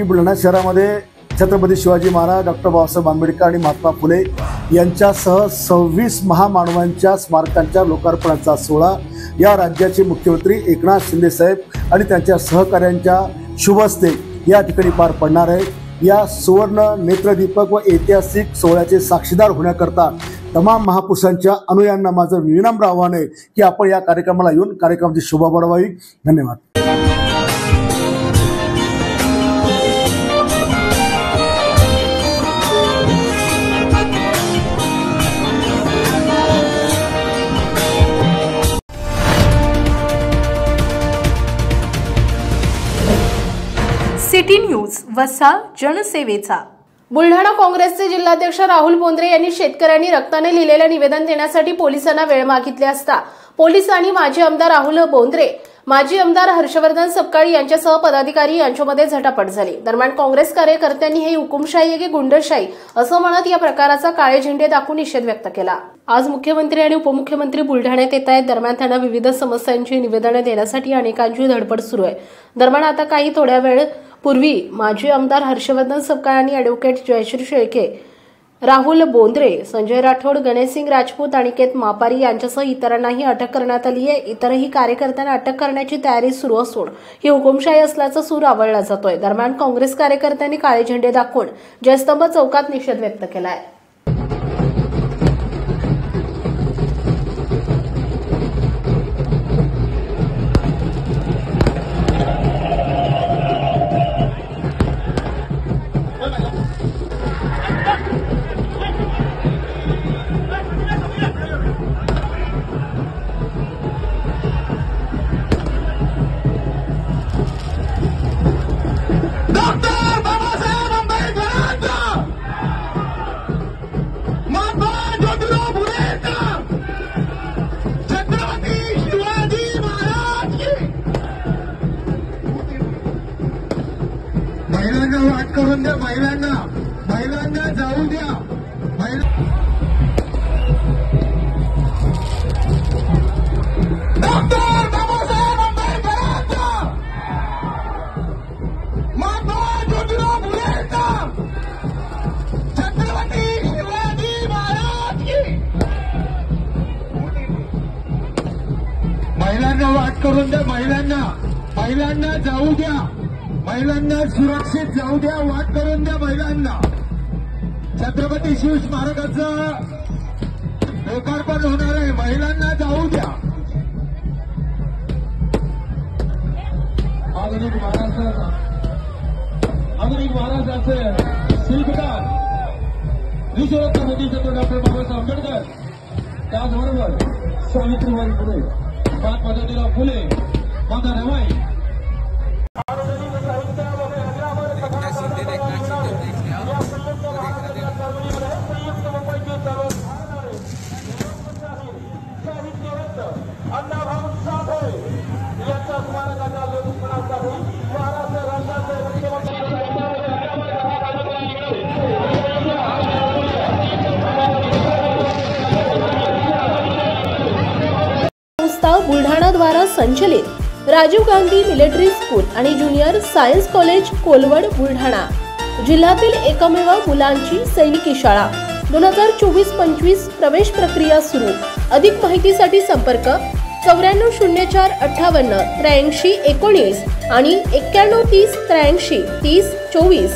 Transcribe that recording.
यासाठी बुलढाणा शहरामध्ये छत्रपती शिवाजी महाराज, डॉक्टर बाबासाहेब आंबेडकर आणि महात्मा फुले यांच्यासह 26 महामानवांच्या स्मारकांच्या लोकार्पणाचा सोहळा या राज्याचे मुख्यमंत्री एकनाथ शिंदे साहेब आणि त्यांच्या सहकाऱ्यांच्या शुभ हस्ते या ठिकाणी पार पडणार आहे। या सुवर्ण नेत्रदीपक व ऐतिहासिक सोहळ्याचे साक्षीदार होण्याकरता तमाम महापुरुषांच्या अनुयायांना माझं विनम्र आव्हान आहे की आपण या कार्यक्रमाला येऊन कार्यक्रमाची शोभा वाढवावी। धन्यवाद। सिटी न्यूज वसा जनसेवेचा। बुलढाणा काँग्रेसचे जिल्हाध्यक्ष राहुल बोंद्रे यांनी शेतकऱ्यांनी रक्ताने लिहिलेले निवेदन देण्यासाठी पोलिसांना वेळ मागितली असता पोलिसांनी माजी आमदार राहुल बोंद्रे, माजी आमदार हर्षवर्धन सपकाळी यांच्यासह पदाधिकारी यांच्यामध्ये झटापट झाली। दरम्यान काँग्रेस कार्यकर्त्यांनी ही हुकुमशाही आहे की गुंडशाही असं म्हणत या प्रकाराचा काळे झेंडे दाखवून निषेध व्यक्त केला। आज मुख्यमंत्री आणि उपमुख्यमंत्री बुलढाण्यात येत आहेत। दरम्यान त्यांना विविध समस्यांची निवेदने देण्यासाठी अनेकांची धडपड सुरू आहे। दरम्यान आता काही थोड्या वेळ पूर्वी माजी आमदार हर्षवर्धन सपकाळ आणि ॲडव्होकेट जयश्री शेळके, राहुल बोंद्रे, संजय राठोड, गणेशसिंग राजपूत, अनिकेत मापारी यांच्यासह इतरांनाही अटक करण्यात आली आहे। इतरही कार्यकर्त्यांना अटक करण्याची तयारी सुरू असून ही हुकुमशाही असल्याचा सूर आवळला जातोय। दरम्यान काँग्रेस कार्यकर्त्यांनी काळे झेंडे दाखवून जयस्तंभ चौकात निषेध व्यक्त केला आहे। महिलांना वाट करून द्या, महिलांना जाऊ द्या। डॉक्टर बाबासाहेब आंबेडकरांचा, महात्मा ज्योतिराव फुलेंचा, छत्रपती शिवाजी महाराज की। महिलांना वाट करून द्या, महिलांना जाऊ द्या, महिलांना सुरक्षित जाऊ द्या, वाट करून द्या महिलांना। छत्रपती शिव स्मारकाचं लोकार्पण होणार आहे, महिलांना जाऊ द्या। आधुनिक महाराष्ट्राचे शिल्पकार विश्वरत्न मोदीचंद्र डॉक्टर बाबासाहेब आंबेडकर, त्याचबरोबर सावित्रीबाई फुले, महात्मा ज्योतिराव फुले, माता रमाई, संस्था बुलढाणा द्वारा संचलित राजीव गांधी मिलिटरी स्कूल आणि junior science college Kolwad Buldhana जिल्ह्यातील एकमेव मुलांची सैनिकी शाळा 2024-25 प्रवेश प्रक्रिया सुरू। अधिक माहितीसाठी संपर्क 940458 8319 आणि 9130 83 30 24।